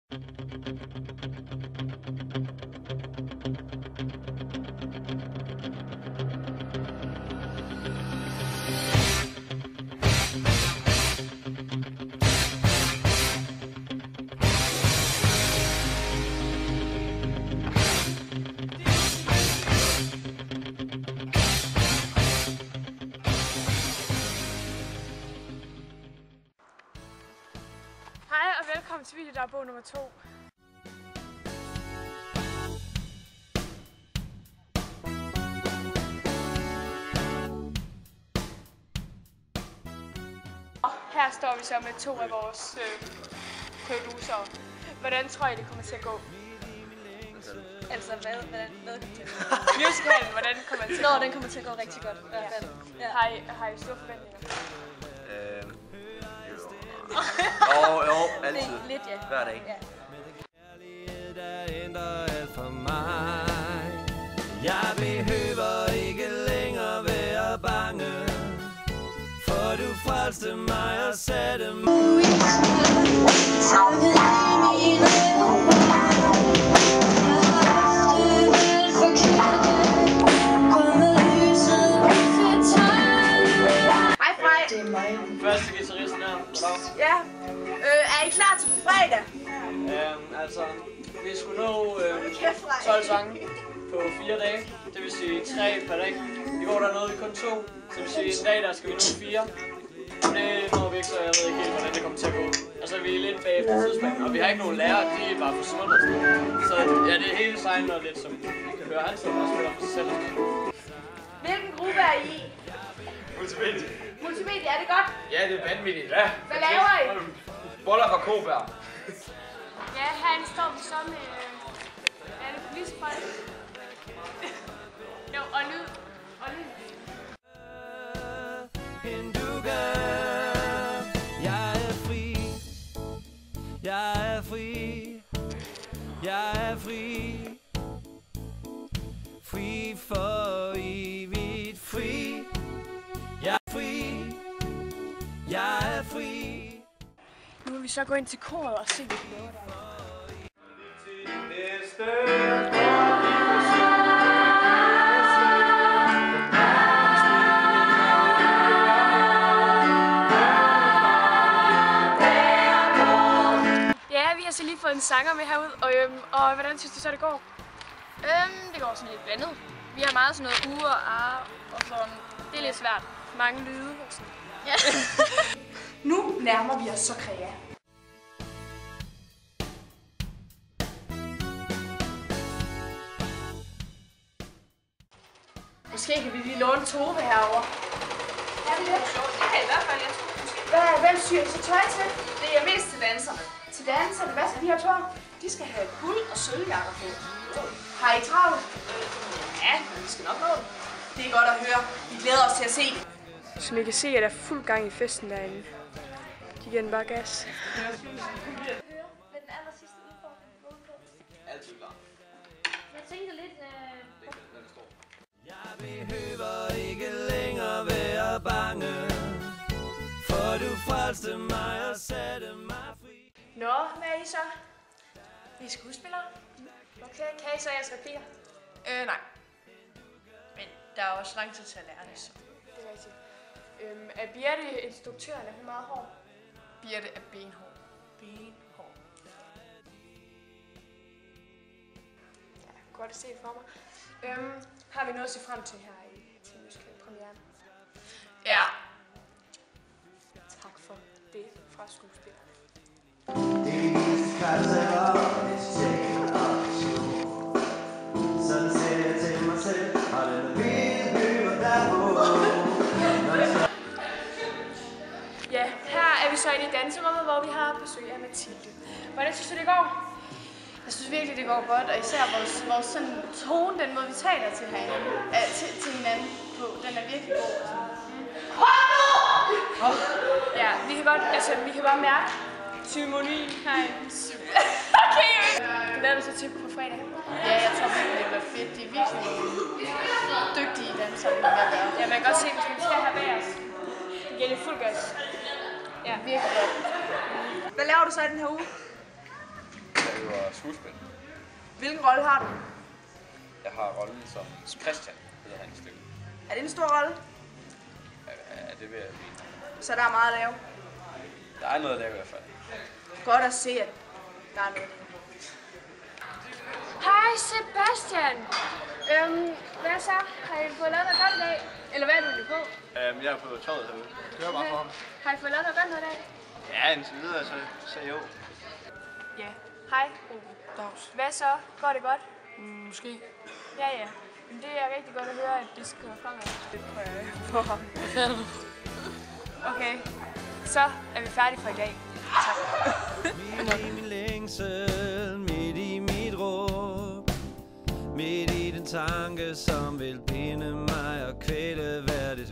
Hej og velkommen til videodagbog nummer 2. Og her står vi så med 2 af vores producere. Hvordan tror I det kommer til at gå? Altså hvad kommer til at gå? Musicalen, hvordan kommer det til at gå? Den kommer til at gå rigtig godt i hvert fald. Ja. Har I store forventninger? Jo, altid. Lidt, ja. Hver dag. Ja. Jeg behøver ikke længere være bange, for du frelste mig og satte mig. Hej Frej. Det er mig. Første guitaristen her. Ja. Er I klar til fredag? Altså, vi skulle nå 12 sange på 4 dage. Det vil sige 3 per dag. I går der nåede vi kun 2. Så det vil sige en dag der skal vi nå 4. Det når vi ikke, så jeg ved ikke helt, hvordan det kommer til at gå. Altså, vi er lidt bag på tidsplanen, og vi har ikke nogen lærer, de er bare forsvundet. Så ja, det er hele signet lidt, som I kan høre. Han sidder og spiller for sig selv. Hvilken gruppe er I? Multimedia. Multimedia, er det godt? Ja, det er vanvittigt. Ja. Hvad laver I? Boller fra Kobær. Ja, herinde står vi så med er det policefolk? Jo, og lyd. Og lyd. Jeg er fri. Jeg er fri. Jeg er fri. Fri for evigt fri. Jeg er fri. Jeg er fri. Nu vil vi så gå ind til koret og se, hvad de laver der. Ja, vi har så lige fået en sanger med herud, og hvordan synes du så, det går? Det går sådan lidt blandet. Vi har meget sådan noget uger og sådan. Det er lidt svært. Mange lyde og sådan. Ja. Nu nærmer vi os så Krea. Måske kan vi lige låne Tove herovre. Ja, det er det kan i hvert fald, jeg tror måske. Hvem syr I så tøj til? Det er mest til danserne. Til danserne? Hvad skal de have på? De skal have guld og sølvjakker på. Har I travlt? Ja, men vi skal nok nå det. Det er godt at høre. Vi glæder os til at se det. Som I kan se, er der fuld gang i festen derinde. De giver den bare gas. Hvad den aller sidste udfordring går ud på? Altid klar. Jeg tænkte lidt Jeg behøver ikke længere være bange, for du frelste mig og satte mig fri. Nå, hvad er I så? I er skuespillere? Okay, kan I så jeres replikker? nej. Men der er også lang tid til at lære det, så. Det er rigtigt. Er Birte instruktøren? Er hun meget hård? Birte er benhård. Benhård. Ja, godt at se for mig. Har vi noget at se frem til her til musicalpremieren? Ja. Tak for det fra skuespiller. Sådan ser jeg til mig selv, og den hvide by var der på. Ja, her er vi så inde i danserummet, hvor vi har besøg af Mathilde. Hvordan synes du, det går? Jeg synes virkelig, det går godt, og især vores sådan tone, den måde, vi taler til hinanden, til hinanden på, den er virkelig god. Ja, vi kan bare mærke symfonien herinde. Okay, du lader dig så til på fredag. Ja, jeg tror virkelig, det var fedt. De er virkelig dygtige dansere, vi kan gøre. Ja, man kan godt se, hvis man skal have bag os. Det giver det fuld gas. Ja. Virkelig godt. Hvad laver du så i den her uge? skuespil. Hvilken rolle har du? Jeg har rollen som Christian, hedder han i stykket. Er det en stor rolle? Ja, det vil jeg mene. Så der er meget at lave. Der er noget at lave i hvert fald. Godt at se, at der er noget. Hej Sebastian. Hvad så? Har I fået lavet noget godt i dag? Eller hvad er du lige på? Jeg er på tøjet herude. Kører bare for ham. Har I fået lavet noget godt noget i dag? Ja, indtil videre, så jo. Ja. Hej. Hvad så? Går det godt? Måske. Ja. Men det er rigtig godt at høre, at det skal fremad. Det prøver jeg på ham. Okay. Så er vi færdige for i dag. Midt i min længsel, midt i mit råb, midt i den tanke, som vil pinde mig og kvæle hvert et